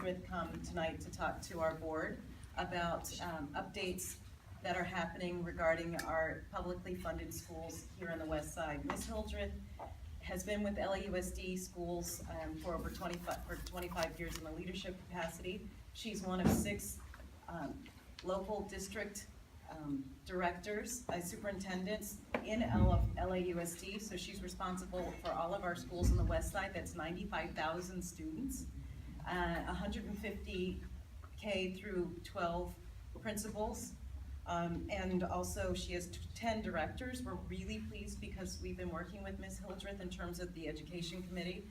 Hildreth come tonight to talk to our board about updates that are happening regarding our publicly funded schools here on the west side. Ms. Hildreth has been with LAUSD schools for over 25 years in a leadership capacity. She's one of 6 local district directors, superintendents in LAUSD, so she's responsible for all of our schools on the west side. That's 95,000 students, 150 K through 12 principals, and also she has 10 directors. We're really pleased because we've been working with Ms. Hildreth in terms of the education committee.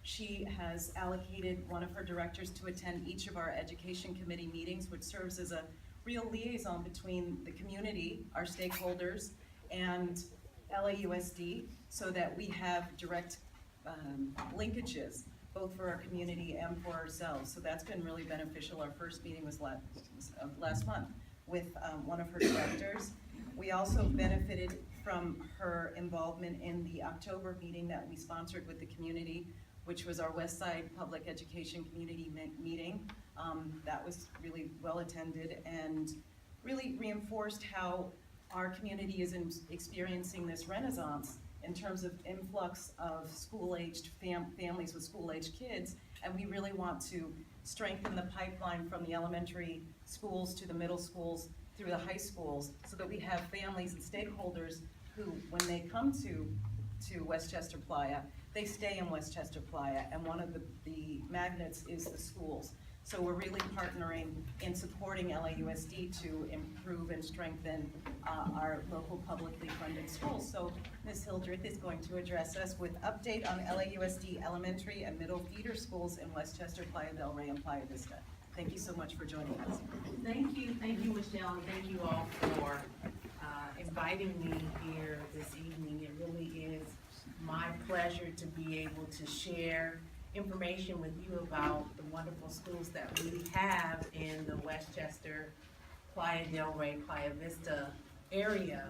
She has allocated one of her directors to attend each of our education committee meetings, which serves as a real liaison between the community, our stakeholders, and LAUSD, so that we have direct linkages, both for our community and for ourselves. So that's been really beneficial. Our first meeting was last month with one of her directors. We also benefited from her involvement in the October meeting that we sponsored with the community, which was our West Side Public Education Community meeting. That was really well attended and really reinforced how our community is experiencing this renaissance in terms of influx of school-aged families with school-aged kids, and we really want to strengthen the pipeline from the elementary schools to the middle schools through the high schools, so that we have families and stakeholders who, when they come to Westchester Playa, they stay in Westchester Playa, and one of the magnets is the schools. So we're really partnering in supporting LAUSD to improve and strengthen our local publicly funded schools. So Ms. Hildreth is going to address us with update on LAUSD elementary and middle feeder schools in Westchester, Playa del Rey, and Playa Vista. Thank you so much for joining us. Thank you, Michelle, and thank you all for inviting me here this evening. It really is my pleasure to be able to share information with you about the wonderful schools that we have in the Westchester, Playa del Rey, Playa Vista area.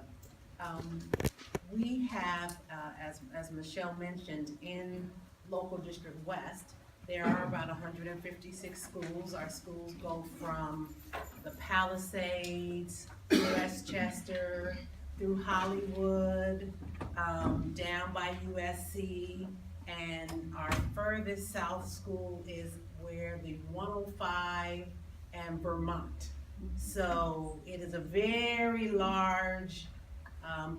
We have, as Michelle mentioned, in local District West, there are about 156 schools. Our schools go from the Palisades, Westchester, through Hollywood, down by USC, and our furthest south school is where the 105 and Vermont. So it is a very large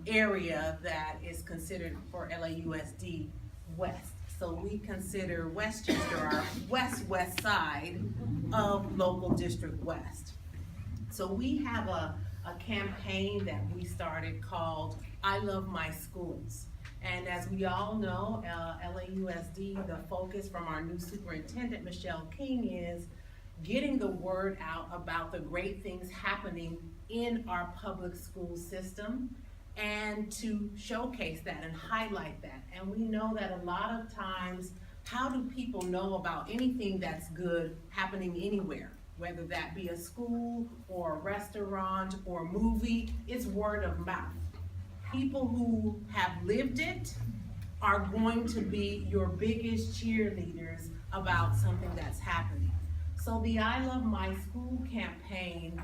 area that is considered for LAUSD West. So we consider Westchester our west side of local District West. So we have a campaign that we started called I Love My Schools. And as we all know, LAUSD, the focus from our new superintendent, Michele King, is getting the word out about the great things happening in our public school system and to showcase that and highlight that. And we know that a lot of times, how do people know about anything that's good happening anywhere? Whether that be a school or a restaurant or a movie, it's word of mouth. People who have lived it are going to be your biggest cheerleaders about something that's happening. So the I Love My School campaign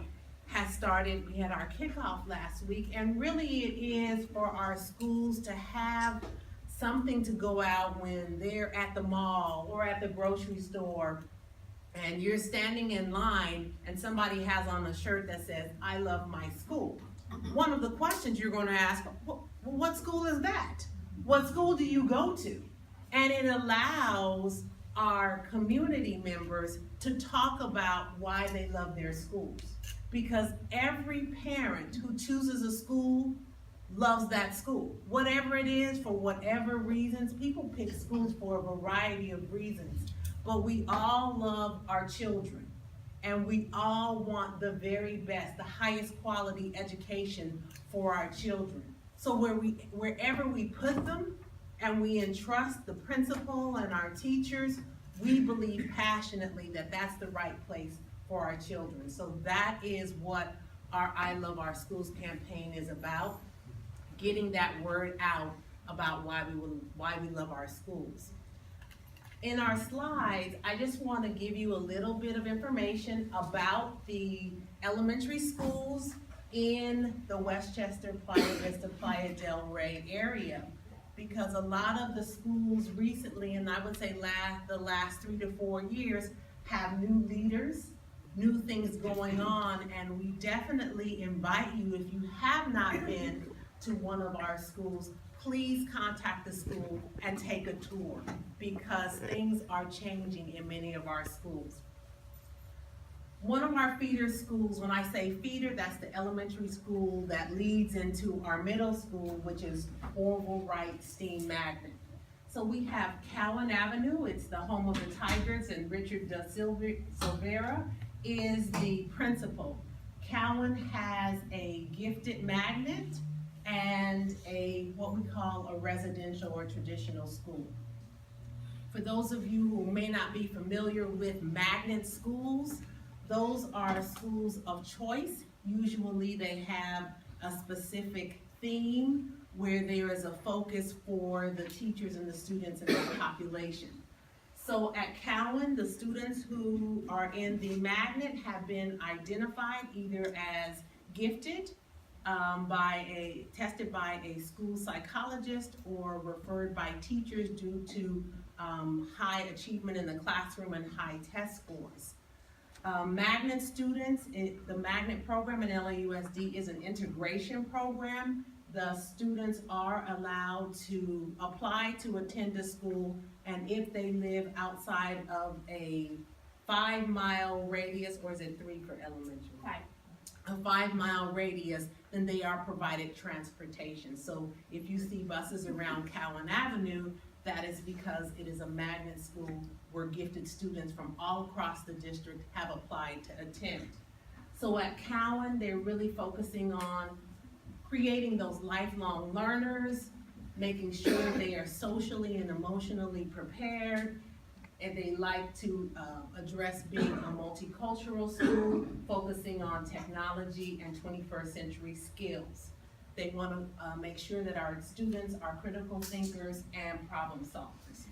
has started. We had our kickoff last week, and really it is for our schools to have something to go out when they're at the mall or at the grocery store and you're standing in line and somebody has on a shirt that says, I love my school. One of the questions you're going to ask, well, what school is that? What school do you go to? And it allows our community members to talk about why they love their schools. Because every parent who chooses a school loves that school. Whatever it is, for whatever reasons, people pick schools for a variety of reasons. But we all love our children. And we all want the very best, the highest quality education for our children. So wherever we put them and we entrust the principal and our teachers, we believe passionately that that's the right place for our children. So that is what our I Love Our Schools campaign is about, getting that word out about why we love our schools. In our slides, I just want to give you a little bit of information about the elementary schools in the Westchester, Playa Vista, Playa del Rey area. Because a lot of the schools recently, and I would say the last 3 to 4 years, have new leaders, new things going on, and we definitely invite you, if you have not been to one of our schools, please contact the school and take a tour, because things are changing in many of our schools. One of our feeder schools, when I say feeder, that's the elementary school that leads into our middle school, which is Orville Wright STEAM Magnet. So we have Cowan Avenue, it's the home of the Tigers, and Richard Da Silveira is the principal. Cowan has a gifted magnet and what we call a residential or traditional school. For those of you who may not be familiar with magnet schools, those are schools of choice. Usually they have a specific theme where there is a focus for the teachers and the students in the population. So at Cowan, the students who are in the magnet have been identified either as gifted, tested by a school psychologist, or referred by teachers due to high achievement in the classroom and high test scores. Magnet students, the magnet program in LAUSD is an integration program. The students are allowed to apply to attend a school, and if they live outside of a 5-mile radius, or is it 3 for elementary? 5. A 5-mile radius, then they are provided transportation. So if you see buses around Cowan Avenue, that is because it is a magnet school where gifted students from all across the district have applied to attend. So at Cowan, they're really focusing on creating those lifelong learners, making sure they are socially and emotionally prepared, and they like to address being a multicultural school, focusing on technology and 21st century skills. They want to make sure that our students are critical thinkers and problem solvers.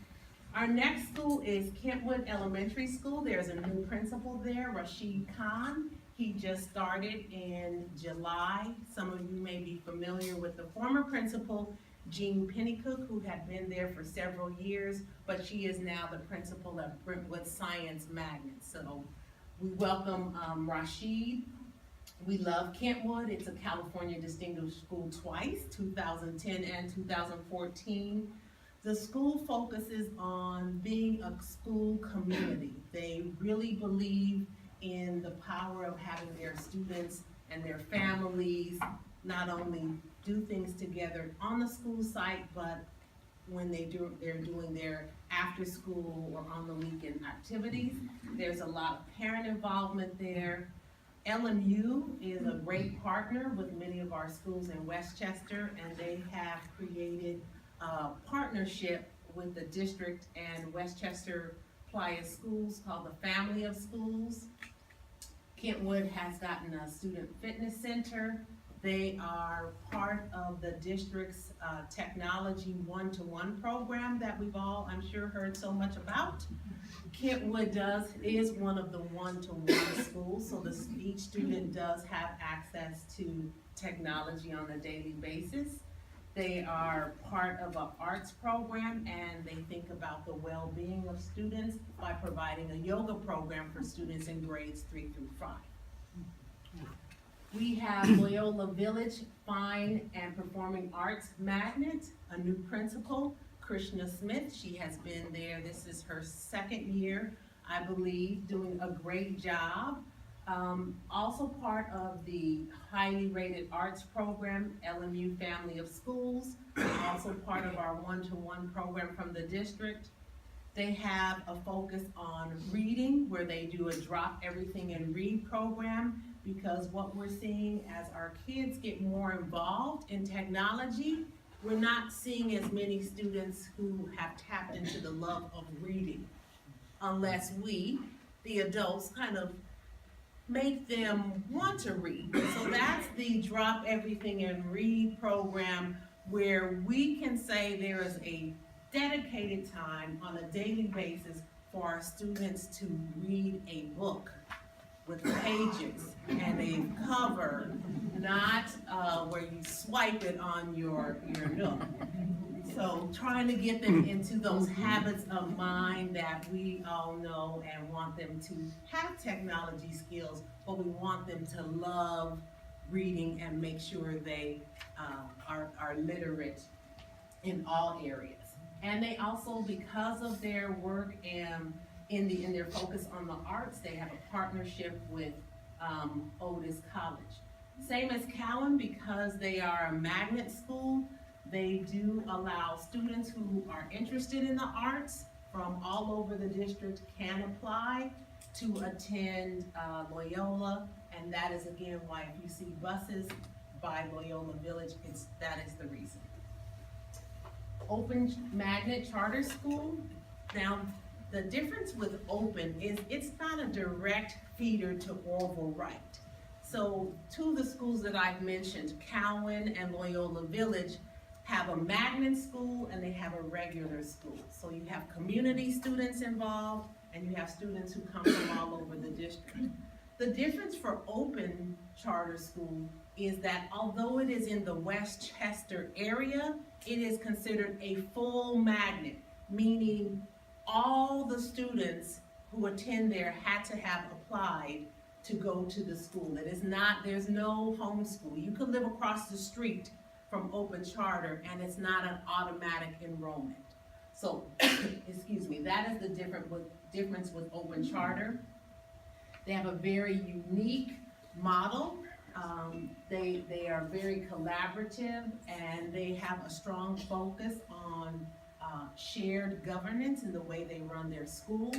Our next school is Kentwood Elementary School. There's a new principal there, Rashid Khan. He just started in July. Some of you may be familiar with the former principal, Jean Pennycook, who had been there for several years, but she is now the principal at Brentwood Science Magnet. So we welcome Rashid. We love Kentwood. It's a California Distinguished School twice, 2010 and 2014. The school focuses on being a school community. They really believe in the power of having their students and their families not only do things together on the school site, but when they're doing their after school or on the weekend activities. There's a lot of parent involvement there. LMU is a great partner with many of our schools in Westchester, and they have created a partnership with the district and Westchester Playa schools called the Family of Schools. Kentwood has gotten a student fitness center. They are part of the district's technology one-to-one program that we've all, I'm sure, heard so much about. Kentwood is one of the one-to-one schools, so each student does have access to technology on a daily basis. They are part of an arts program, and they think about the well-being of students by providing a yoga program for students in grades 3 through 5. We have Loyola Village Fine and Performing Arts Magnet, a new principal, Krishna Smith. She has been there, this is her 2nd year, I believe, doing a great job. Also part of the highly rated arts program, LMU Family of Schools, also part of our one-to-one program from the district. They have a focus on reading, where they do a Drop Everything and Read program, because what we're seeing as our kids get more involved in technology, we're not seeing as many students who have tapped into the love of reading, unless we, the adults, kind of make them want to read. So that's the Drop Everything and Read program, where we can say there is a dedicated time on a daily basis for our students to read a book with pages and a cover, not where you swipe it on your Nook. So trying to get them into those habits of mind that we all know and want them to have technology skills, but we want them to love reading and make sure they are literate in all areas. And they also, because of their work in their focus on the arts, they have a partnership with Otis College. Same as Cowan, because they are a magnet school, they do allow students who are interested in the arts from all over the district can apply to attend Loyola, and that is again why if you see buses by Loyola Village, that is the reason. Open Magnet Charter School. Now, the difference with Open is it's not a direct feeder to Orville Wright. So two of the schools that I've mentioned, Cowan and Loyola Village, have a magnet school and they have a regular school. So you have community students involved and you have students who come from all over the district. The difference for Open Charter School is that although it is in the Westchester area, it is considered a full magnet, meaning all the students who attend there had to have applied to go to the school. It is not, there's no homeschool. You could live across the street from Open Charter and it's not an automatic enrollment. So, excuse me, that is the difference with Open Charter. They have a very unique model. They are very collaborative and they have a strong focus on shared governance in the way they run their school.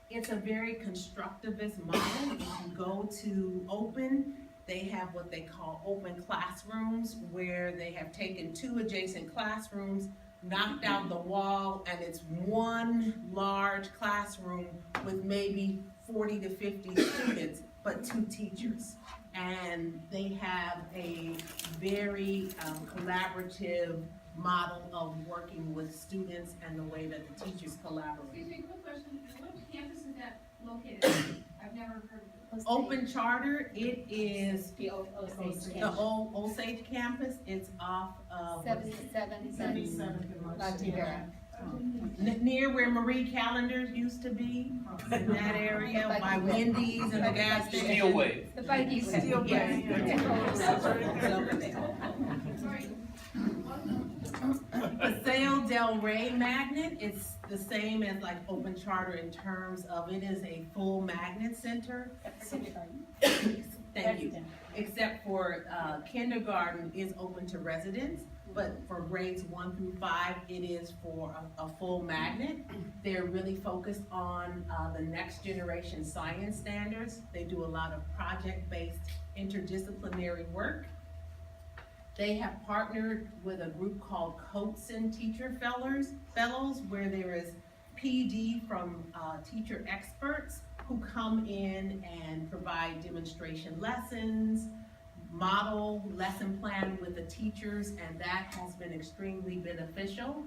It's a very constructivist model. If you go to Open, they have what they call open classrooms where they have taken two adjacent classrooms, knocked out the wall, and it's one large classroom with maybe 40 to 50 students, but two teachers. And they have a very collaborative model of working with students and the way that the teachers collaborate. Excuse me, quick question. What campus is that located at? I've never heard of it. Open Charter, it is The Osage the campus. old Osage campus. It's off of 77 Montevera. near where Marie Callender's used to be, in that area by Wendy's and the gas station. Steel wave. The Vikings. Steel wave. Sorry. Paseo del Rey magnet, it's the same as like Open Charter in terms of it is a full magnet center. Thank you. Except for kindergarten is open to residents, but for grades 1 through 5, it is for a full magnet. They're really focused on the next generation science standards. They do a lot of project-based interdisciplinary work. They have partnered with a group called Coatson Teacher Fellows, where there is PD from teacher experts who come in and provide demonstration lessons, model lesson plan with the teachers, and that has been extremely beneficial.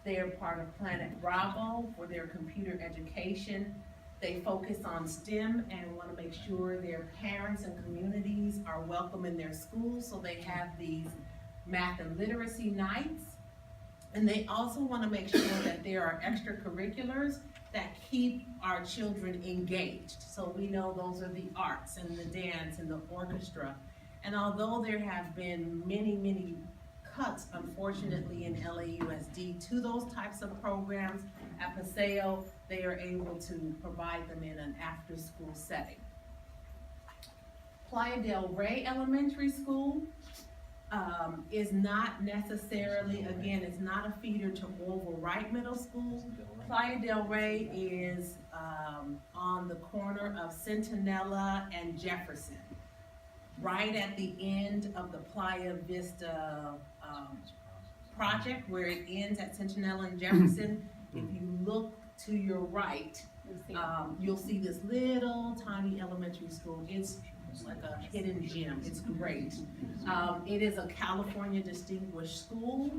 They are part of Planet Bravo for their computer education. They focus on STEM and want to make sure their parents and communities are welcome in their schools, so they have these math and literacy nights. And they also want to make sure that there are extracurriculars that keep our children engaged. So we know those are the arts and the dance and the orchestra. And although there have been many cuts, unfortunately, in LAUSD to those types of programs, at Paseo, they are able to provide them in an after-school setting. Playa del Rey Elementary School is not necessarily, again, it's not a feeder to Orville Wright Middle School. Playa del Rey is on the corner of Centinela and Jefferson, right at the end of the Playa Vista project where it ends at Centinela and Jefferson. If you look to your right, you'll see this little tiny elementary school. It's like a hidden gem. It's great. It is a California Distinguished School.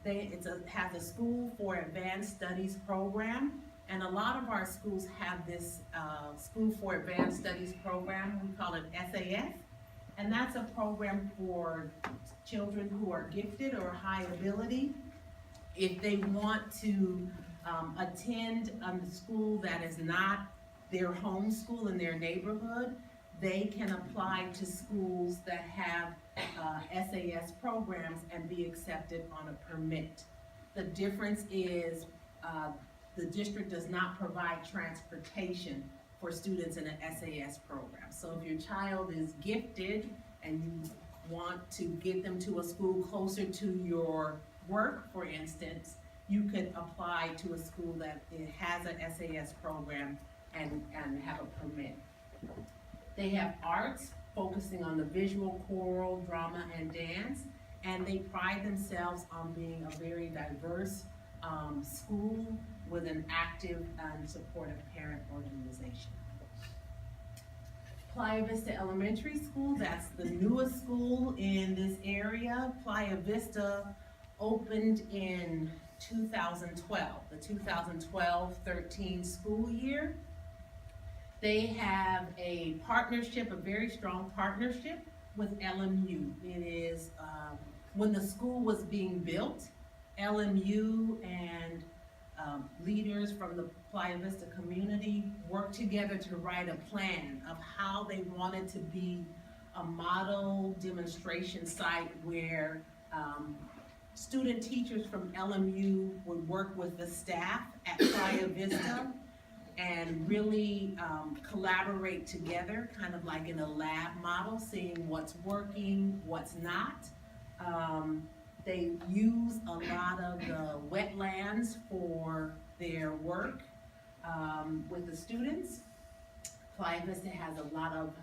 has a School for Advanced Studies program, and a lot of our schools have this School for Advanced Studies program. We call it SAS, and that's a program for children who are gifted or high ability. If they want to attend a school that is not their home school in their neighborhood, they can apply to schools that have SAS programs and be accepted on a permit. The difference is the district does not provide transportation for students in an SAS program. So if your child is gifted and you want to get them to a school closer to your work, for instance, you could apply to a school that has an SAS program and have a permit. They have arts, focusing on the visual, choral, drama, and dance, and they pride themselves on being a very diverse school with an active and supportive parent organization. Playa Vista Elementary School, that's the newest school in this area. Playa Vista opened in 2012, the 2012-13 school year. They have a partnership, a very strong partnership with LMU. It is, when the school was being built, LMU and leaders from the Playa Vista community worked together to write a plan of how they wanted to be a model demonstration site where student teachers from LMU would work with the staff at Playa Vista and really collaborate together, kind of like in a lab model, seeing what's working, what's not. They use a lot of the wetlands for their work with the students. Playa Vista has a lot of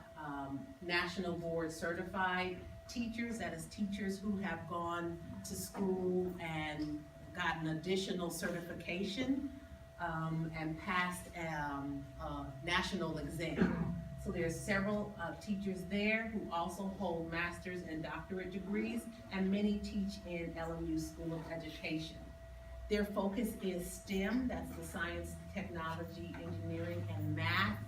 national board certified teachers, that is teachers who have gone to school and gotten additional certification and passed a national exam. So there's several teachers there who also hold master's and doctorate degrees, and many teach in LMU School of Education. Their focus is STEM, that's the science, technology, engineering, and math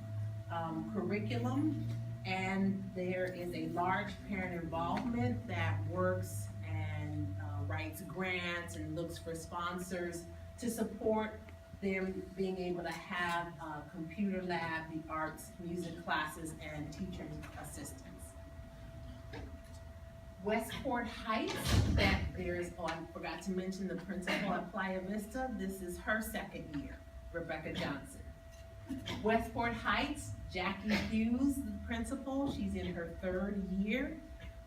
curriculum. And there is a large parent involvement that works and writes grants and looks for sponsors to support them being able to have a computer lab, the arts, music classes, and teacher assistance. Westport Heights, that there's, oh, I forgot to mention the principal at Playa Vista. This is her second year, Rebecca Johnson. Westport Heights, Jackie Hughes, the principal, she's in her third year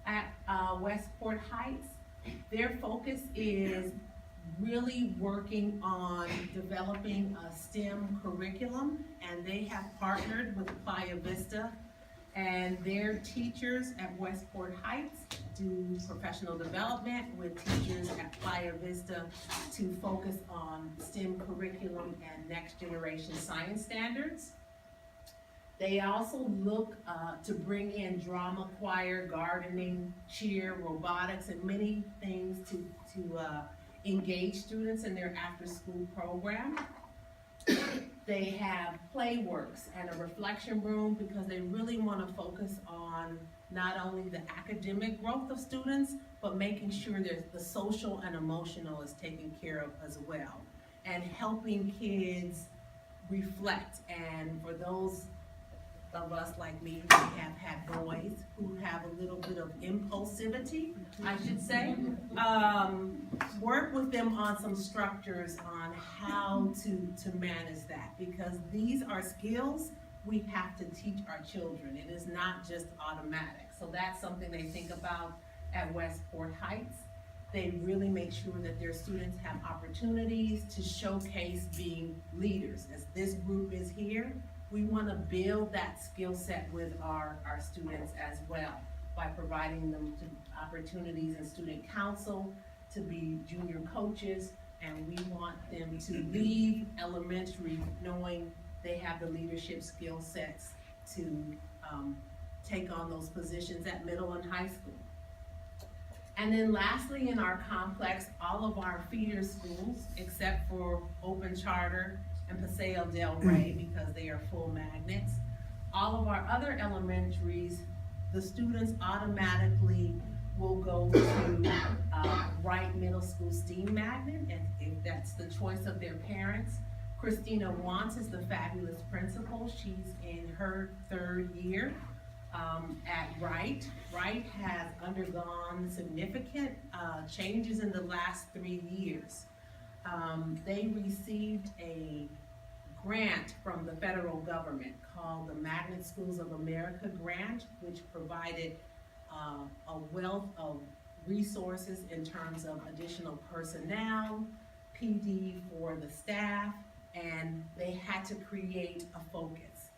at Westport Heights. Their focus is really working on developing a STEM curriculum, and they have partnered with Playa Vista, and their teachers at Westport Heights do professional development with teachers at Playa Vista to focus on STEM curriculum and next generation science standards. They also look to bring in drama, choir, gardening, cheer, robotics, and many things to engage students in their after-school program. They have playworks and a reflection room because they really want to focus on not only the academic growth of students, but making sure that the social and emotional is taken care of as well, and helping kids reflect. And for those of us like me who have had boys who have a little bit of impulsivity, I should say, work with them on some structures on how to manage that, because these are skills we have to teach our children. It is not just automatic. So that's something they think about at Westport Heights. They really make sure that their students have opportunities to showcase being leaders. As this group is here, we want to build that skill set with our students as well by providing them opportunities in student council, to be junior coaches, and we want them to leave elementary knowing they have the leadership skill sets to take on those positions at middle and high school. And then lastly, in our complex, all of our feeder schools, except for Open Charter and Paseo del Rey, because they are full magnets, all of our other elementaries, the students automatically will go to Wright Middle School STEAM Magnet, if that's the choice of their parents. Christina Wantz is the fabulous principal. She's in her 3rd year at Wright. Wright has undergone significant changes in the last 3 years. They received a grant from the federal government called the Magnet Schools of America grant, which provided a wealth of resources in terms of additional personnel, PD for the staff, and they had to create a focus.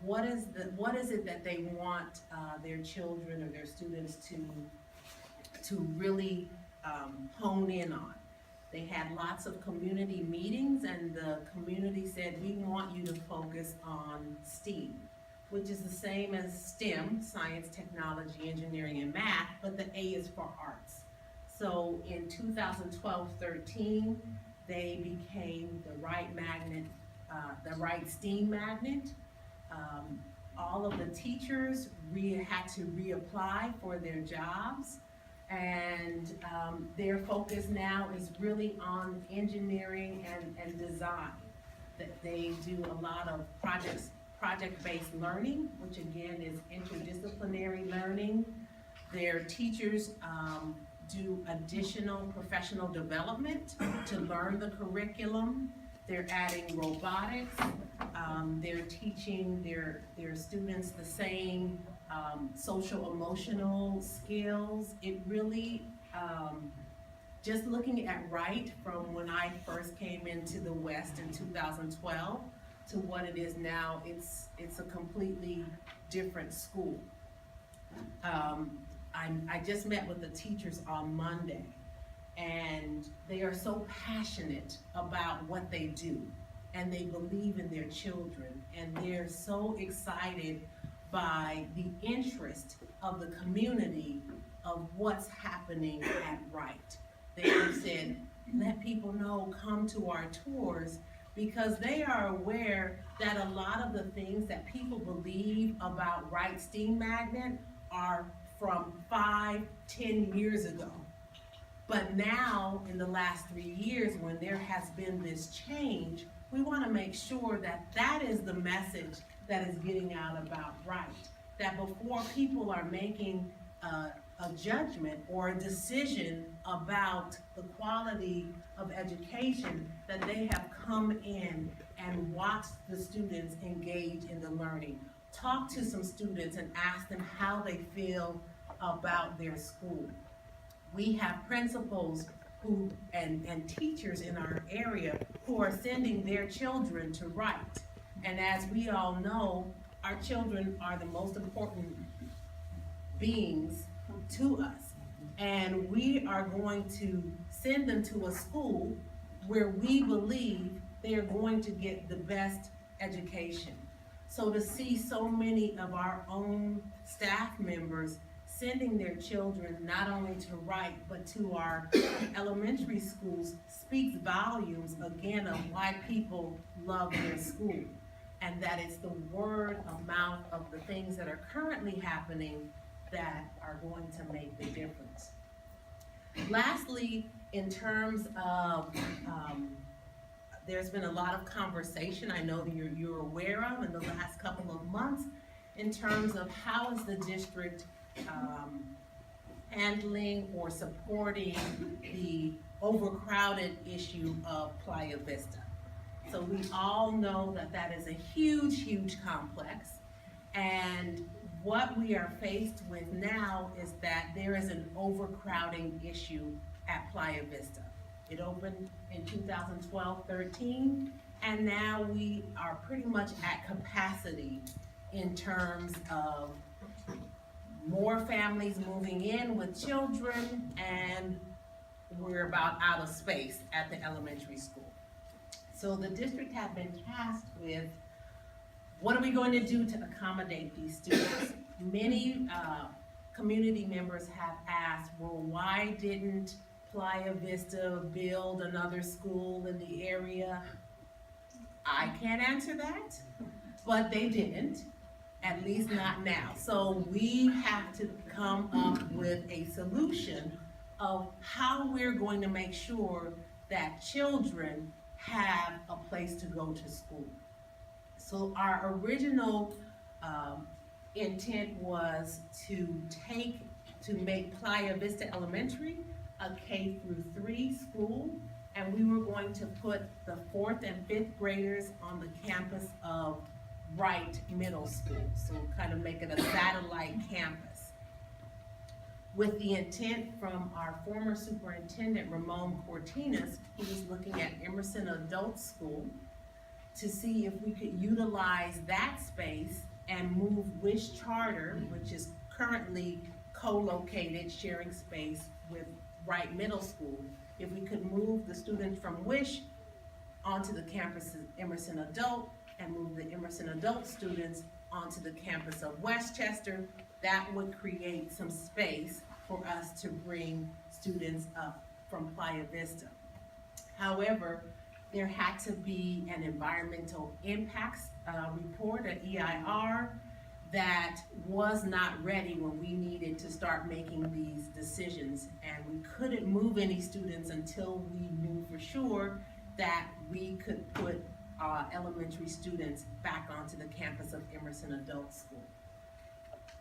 What is it that they want their children or their students to really hone in on? They had lots of community meetings, and the community said, we want you to focus on STEAM, which is the same as STEM, science, technology, engineering, and math, but the A is for arts. So in 2012-13, they became the Wright Magnet, the Wright STEAM Magnet. All of the teachers had to reapply for their jobs, and their focus now is really on engineering and design. That they do a lot of project-based learning, which again is interdisciplinary learning. Their teachers do additional professional development to learn the curriculum. They're adding robotics. They're teaching their students the same social emotional skills. It really, just looking at Wright from when I first came into the West in 2012 to what it is now, it's a completely different school. I just met with the teachers on Monday, and they are so passionate about what they do, and they believe in their children, and they're so excited by the interest of the community of what's happening at Wright. They have said, let people know, come to our tours, because they are aware that a lot of the things that people believe about Wright STEAM Magnet are from 5-10 years ago. But now, in the last 3 years, when there has been this change, we want to make sure that that is the message that is getting out about Wright. That before people are making a judgment or a decision about the quality of education, that they have come in and watched the students engage in the learning. Talk to some students and ask them how they feel about their school. We have principals who and teachers in our area who are sending their children to Wright. And as we all know, our children are the most important beings to us. And we are going to send them to a school where we believe they are going to get the best education. So to see so many of our own staff members sending their children not only to Wright, but to our elementary schools speaks volumes, again, of why people love their school. And that it's the word of mouth of the things that are currently happening that are going to make the difference. Lastly, in terms of, there's been a lot of conversation, I know that you're aware of in the last couple of months, in terms of how is the district handling or supporting the overcrowded issue of Playa Vista. So we all know that that is a huge, huge complex, and what we are faced with now is that there is an overcrowding issue at Playa Vista. It opened in 2012-13, and now we are pretty much at capacity in terms of more families moving in with children, and we're about out of space at the elementary school. So the district had been tasked with, what are we going to do to accommodate these students? Many community members have asked, well, why didn't Playa Vista build another school in the area? I can't answer that, but they didn't, at least not now. So we have to come up with a solution of how we're going to make sure that children have a place to go to school. So our original intent was to make Playa Vista Elementary a K-3 school, and we were going to put the 4th and 5th graders on the campus of Wright Middle School, so kind of make it a satellite campus. With the intent from our former superintendent, Ramon Cortinas, he was looking at Emerson Adult School to see if we could utilize that space and move Wish Charter, which is currently co-located, sharing space with Wright Middle School. If we could move the students from Wish onto the campus of Emerson Adult and move the Emerson Adult students onto the campus of Westchester, that would create some space for us to bring students up from Playa Vista. However, there had to be an environmental impacts report, an EIR, that was not ready when we needed to start making these decisions. And we couldn't move any students until we knew for sure that we could put elementary students back onto the campus of Emerson Adult School.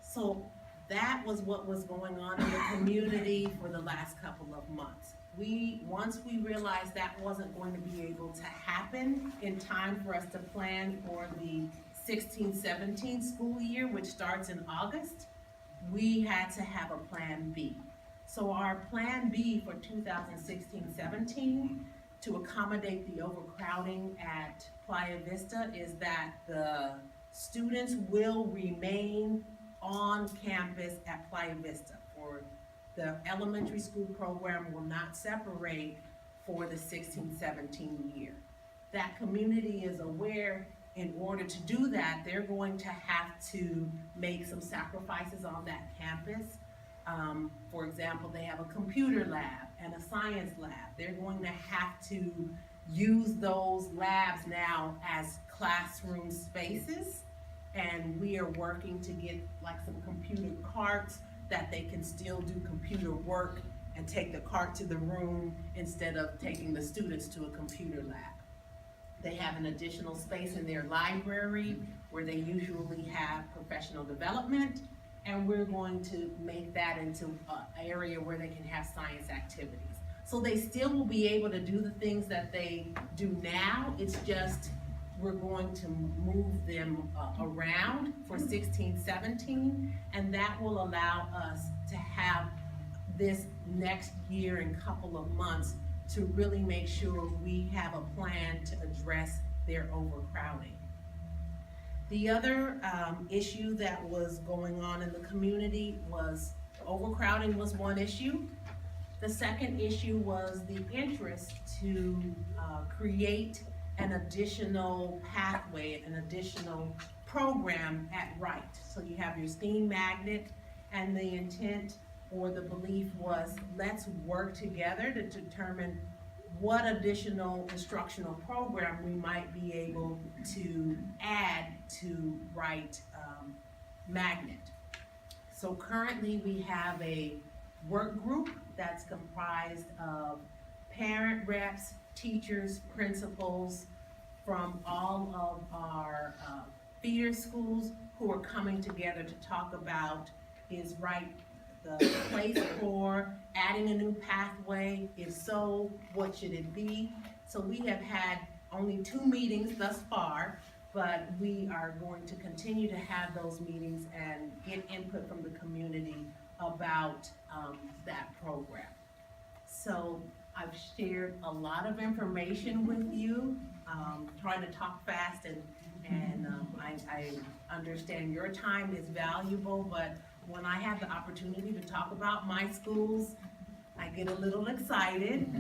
So that was what was going on in the community for the last couple of months. Once we realized that wasn't going to be able to happen in time for us to plan for the 16-17 school year, which starts in August, we had to have a plan B. So our plan B for 2016-17 to accommodate the overcrowding at Playa Vista is that the students will remain on campus at Playa Vista. For the elementary school program will not separate for the 16-17 year. That community is aware in order to do that, they're going to have to make some sacrifices on that campus. For example, they have a computer lab and a science lab. They're going to have to use those labs now as classroom spaces. And we are working to get like some computer carts that they can still do computer work and take the cart to the room instead of taking the students to a computer lab. They have an additional space in their library where they usually have professional development, and we're going to make that into an area where they can have science activities. So they still will be able to do the things that they do now, it's just we're going to move them around for 16-17, and that will allow us to have this next year and couple of months to really make sure we have a plan to address their overcrowding. The other issue that was going on in the community was overcrowding was one issue. The second issue was the interest to create an additional pathway, an additional program at Wright. So you have your STEAM magnet, and the intent or the belief was, let's work together to determine what additional instructional program we might be able to add to Wright Magnet. So currently we have a work group that's comprised of parent reps, teachers, principals from all of our feeder schools who are coming together to talk about, is Wright the place for adding a new pathway? If so, what should it be? So we have had only 2 meetings thus far, but we are going to continue to have those meetings and get input from the community about that program. So I've shared a lot of information with you, trying to talk fast, and I understand your time is valuable, but when I have the opportunity to talk about my schools, I get a little excited.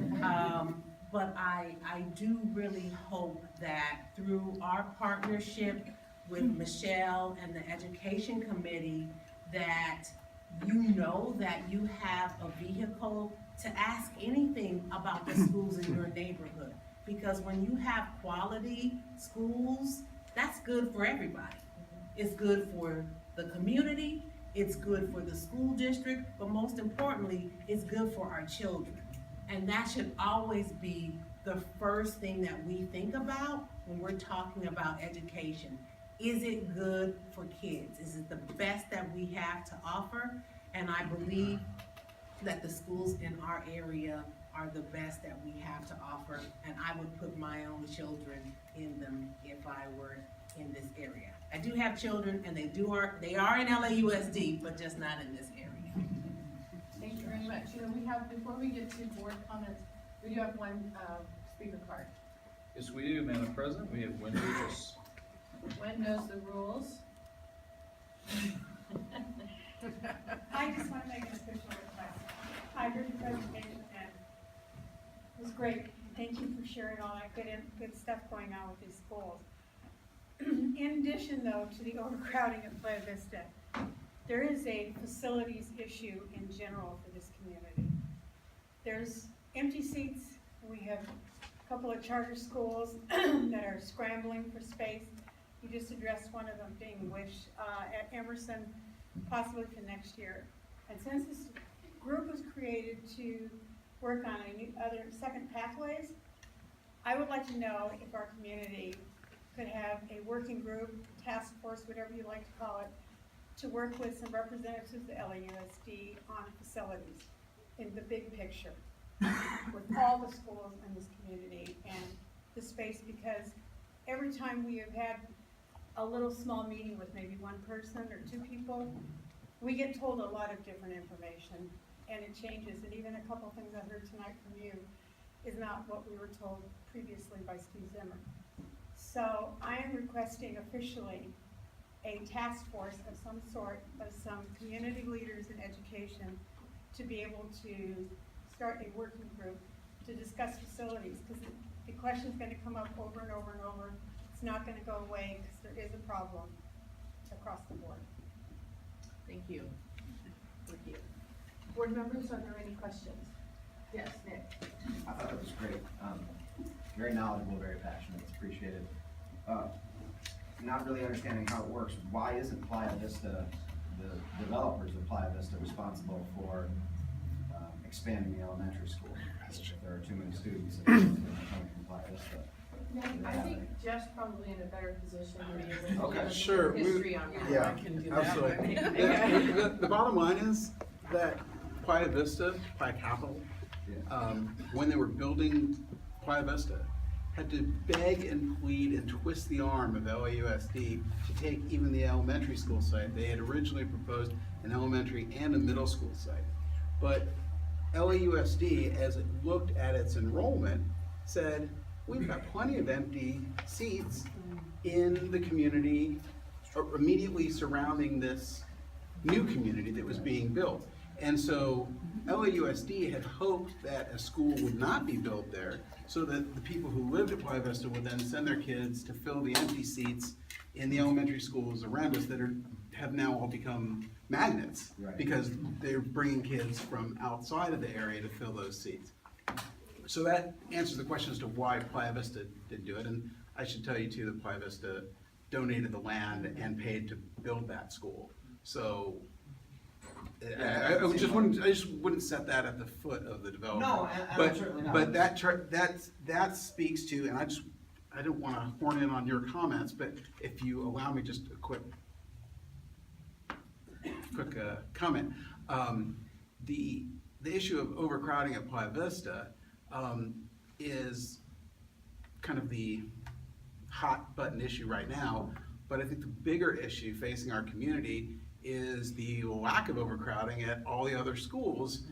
But I do really hope that through our partnership with Michele and the Education Committee, that you know that you have a vehicle to ask anything about the schools in your neighborhood. Because when you have quality schools, that's good for everybody. It's good for the community, it's good for the school district, but most importantly, it's good for our children. And that should always be the first thing that we think about when we're talking about education. Is it good for kids? Is it the best that we have to offer? And I believe that the schools in our area are the best that we have to offer, and I would put my own children in them if I were in this area. I do have children, and they are in LAUSD, but just not in this area. Thank you very much. You know, we have, before we get to board comments, we do have one, speaker card. Yes, we do, Madam President. We have Wendy Regis. Wen knows the rules. I just want to make an official request. I heard the presentation and it was great. Thank you for sharing all that good stuff going on with these schools. In addition, though, to the overcrowding at Playa Vista, there is a facilities issue in general for this community. There's empty seats. We have a couple of charter schools that are scrambling for space. You just addressed one of them being Wish at Emerson, possibly for next year. And since this group was created to work on other second pathways, I would like to know if our community could have a working group, task force, whatever you like to call it, to work with some representatives of the LAUSD on facilities in the big picture with all the schools in this community and the space, because every time we have had a little small meeting with maybe one person or two people, we get told a lot of different information and it changes. And even a couple things I heard tonight from you is not what we were told previously by Steve Zimmer. So I am requesting officially a task force of some sort of some community leaders in education to be able to start a working group to discuss facilities, because the question is going to come up over and over and over. It's not going to go away because there is a problem across the board. Thank you. Thank you. Board members, are there any questions? Yes, Nick. I thought it was great. Very knowledgeable, very passionate. It's appreciated. Not really understanding how it works. Why isn't Playa Vista, the developers of Playa Vista, responsible for expanding the elementary school? If there are too many students that are coming from Playa Vista. I think Jeff's probably in a better position than he is. Okay. Sure. History on that. Yeah, absolutely. The bottom line is that Playa Vista, Playa Capital, when they were building Playa Vista, had to beg and plead and twist the arm of LAUSD to take even the elementary school site. They had originally proposed an elementary and a middle school site. But LAUSD, as it looked at its enrollment, said, we've got plenty of empty seats in the community immediately surrounding this new community that was being built. And so LAUSD had hoped that a school would not be built there so that the people who lived at Playa Vista would then send their kids to fill the empty seats in the elementary schools around us that have now all become magnets, Right. because they're bringing kids from outside of the area to fill those seats. So that answers the question as to why Playa Vista didn't do it. And I should tell you too that Playa Vista donated the land and paid to build that school. So I just wouldn't set that at the foot of the developer. No, but certainly not. but that speaks to, and I don't want to horn in on your comments, but if you allow me just a quick comment, the issue of overcrowding at Playa Vista is kind of the hot button issue right now, but I think the bigger issue facing our community is the lack of overcrowding at all the other schools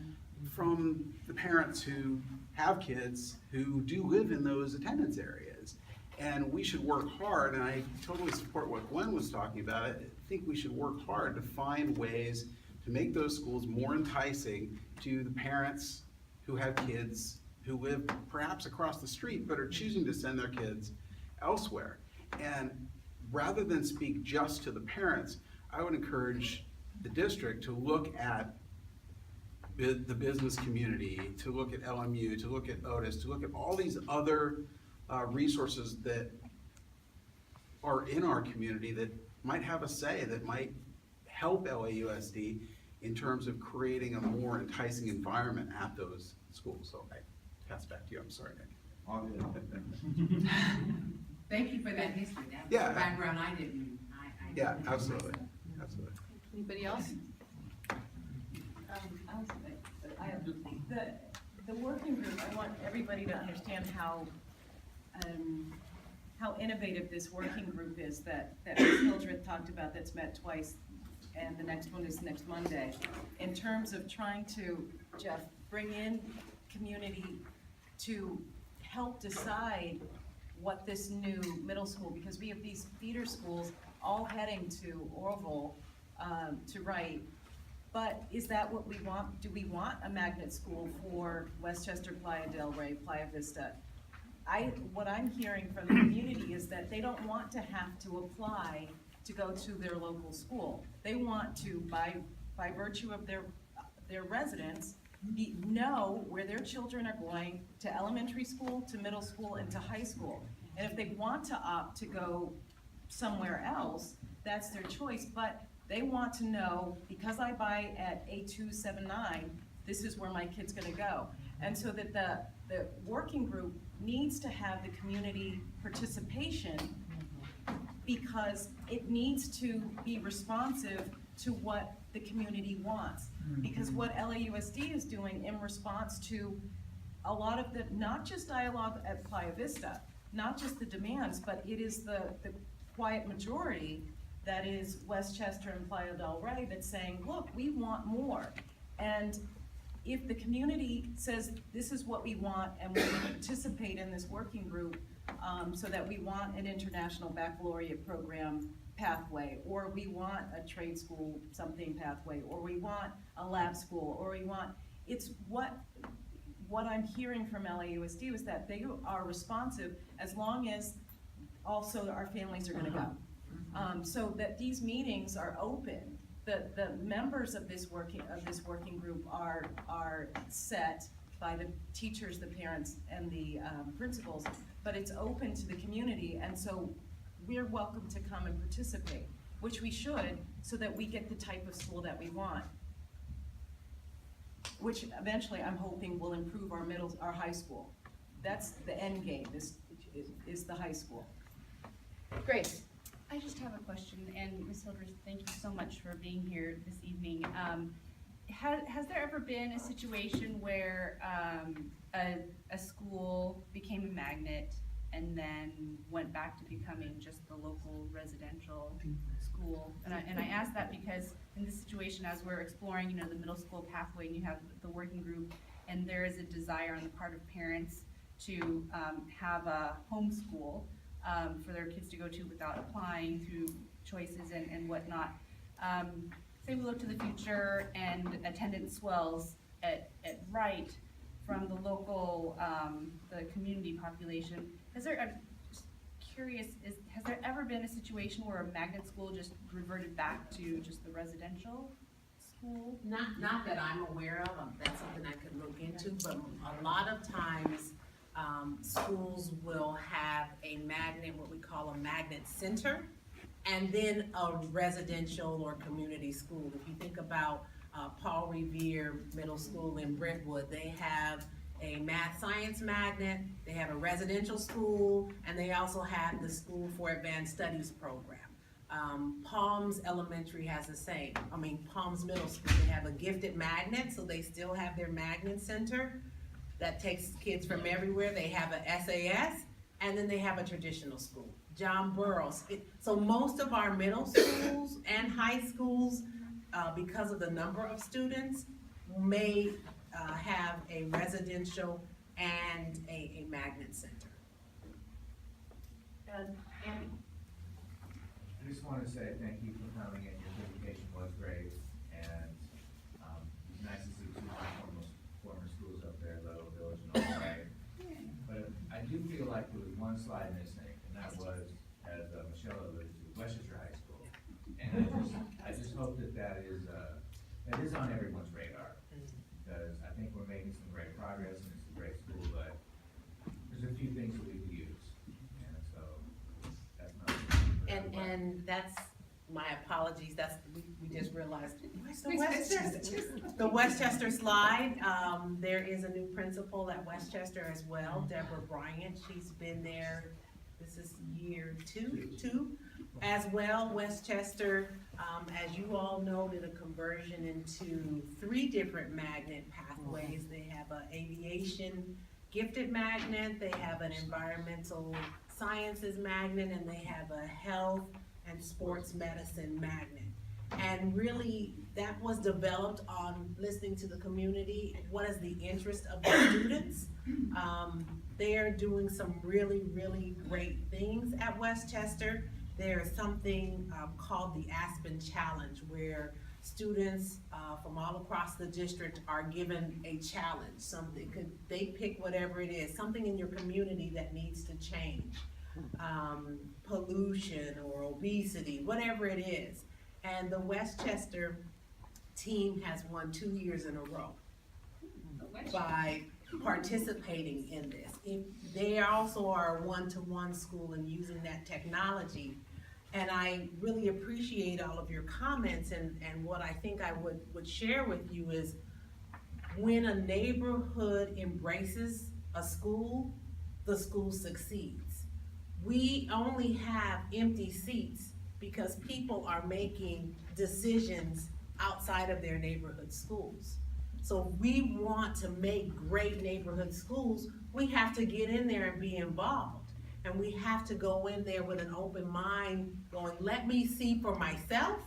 from the parents who have kids who do live in those attendance areas. And we should work hard, and I totally support what Gwen was talking about. I think we should work hard to find ways to make those schools more enticing to the parents who have kids who live perhaps across the street but are choosing to send their kids elsewhere. And rather than speak just to the parents, I would encourage the district to look at the business community, to look at LMU, to look at Otis, to look at all these other resources that are in our community that might have a say, that might help LAUSD in terms of creating a more enticing environment at those schools. So I pass back to you. I'm sorry, Nick. All good. Thank you for that history, that's Yeah. a background I didn't. Yeah, absolutely, absolutely. Anybody else? The working group, I want everybody to understand how innovative this working group is that Ms. Hildreth talked about, that's met twice, and the next one is next Monday. In terms of trying to, Jeff, bring in community to help decide what this new middle school, because we have these feeder schools all heading to Orville, to Wright. But is that what we want? Do we want a magnet school for Westchester, Playa del Rey, Playa Vista? What I'm hearing from the community is that they don't want to have to apply to go to their local school. They want to, by virtue of their residence, know where their children are going to elementary school, to middle school, and to high school. And if they want to opt to go somewhere else, that's their choice, but they want to know, because I buy at A279, this is where my kid's gonna go. And so that the working group needs to have the community participation, because it needs to be responsive to what the community wants. Because what LAUSD is doing in response to a lot of the, not just dialogue at Playa Vista, not just the demands, but it is the quiet majority that is Westchester and Playa del Rey that's saying, look, we want more. And if the community says, this is what we want, and we participate in this working group, so that we want an international baccalaureate program pathway, or we want a trade school something pathway, or we want a lab school, or we want, it's what I'm hearing from LAUSD is that they are responsive as long as also our families are gonna go. So that these meetings are open. The members of this working group are set by the teachers, the parents, and the principals, but it's open to the community, and so we're welcome to come and participate, which we should, so that we get the type of school that we want, which eventually I'm hoping will improve our high school. That's the end game, is the high school. Grace? I just have a question, and Ms. Hildreth, thank you so much for being here this evening. Has there ever been a situation where a school became a magnet and then went back to becoming just the local residential school? And I ask that because in this situation, as we're exploring, the middle school pathway, and you have the working group, and there is a desire on the part of parents to have a homeschool for their kids to go to without applying through choices and whatnot. Say we look to the future and attendance swells at Wright from the local, the community population. I'm just curious, has there ever been a situation where a magnet school just reverted back to just the residential school? Not that I'm aware of, that's something I could look into, but a lot of times, schools will have a magnet, what we call a magnet center, and then a residential or community school. If you think about Paul Revere Middle School in Brentwood, they have a math science magnet, they have a residential school, and they also have the School for Advanced Studies program. Palms Elementary has the same. Palms Middle School, they have a gifted magnet, so they still have their magnet center that takes kids from everywhere. They have a SAS, and then they have a traditional school. John Burroughs. So most of our middle schools and high schools, because of the number of students, may have a residential and a magnet center. And Andy? I just want to say thank you for coming, and your presentation was great, and it's nice to see two former schools up there, Little Village and all that. But I do feel like there was one slide missing, and that was, as Michele alluded to, Westchester High School. And I just hope hope that that is on everyone's radar. Because I think we're making some great progress and it's a great school, but there's a few things that we could use. And so that's not. And that's, my apologies, that's, we just realized, where's the Westchester? The Westchester slide, there is a new principal at Westchester as well, Deborah Bryant, she's been there, this is year two as well. Westchester, as you all know, did a conversion into 3 different magnet pathways. They have an aviation gifted magnet, they have an environmental sciences magnet, and they have a health and sports medicine magnet. And really, that was developed on listening to the community. What is the interest of the students? They are doing some really, really great things at Westchester. There's something called the Aspen Challenge, where students from all across the district are given a challenge. They pick whatever it is, something in your community that needs to change. Pollution or obesity, whatever it is. And the Westchester team has won 2 years in a row by participating in this. They also are a one-to-one school and using that technology. And I really appreciate all of your comments, and what I think I would share with you is, when a neighborhood embraces a school, the school succeeds. We only have empty seats because people are making decisions outside of their neighborhood schools. So if we want to make great neighborhood schools, we have to get in there and be involved. And we have to go in there with an open mind, going, let me see for myself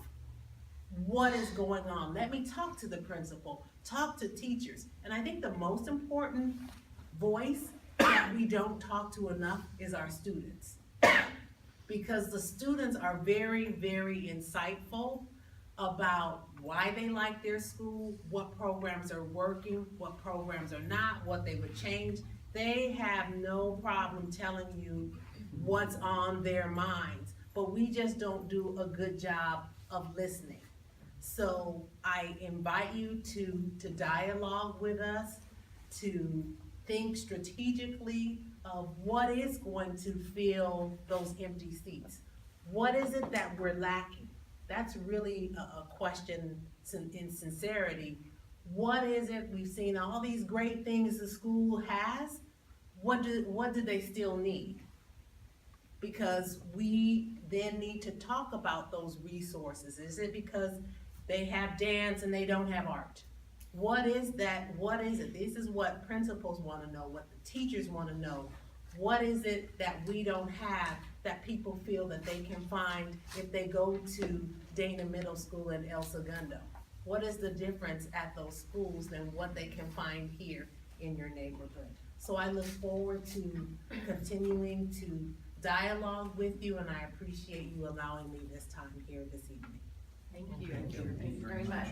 what is going on. Let me talk to the principal, talk to teachers. And I think the most important voice that we don't talk to enough is our students. Because the students are very, very insightful about why they like their school, what programs are working, what programs are not, what they would change. They have no problem telling you what's on their minds, but we just don't do a good job of listening. So I invite you to dialogue with us, to think strategically of what is going to fill those empty seats. What is it that we're lacking? That's really a question in sincerity. What is it? We've seen all these great things the school has. What do they still need? Because we then need to talk about those resources. Is it because they have dance and they don't have art? What is that? What is it? This is what principals want to know, what the teachers want to know. What is it that we don't have that people feel that they can find if they go to Dana Middle School and El Segundo? What is the difference at those schools than what they can find here in your neighborhood? So I look forward to continuing to dialogue with you, and I appreciate you allowing me this time here this evening. Thank you. Thank you very much.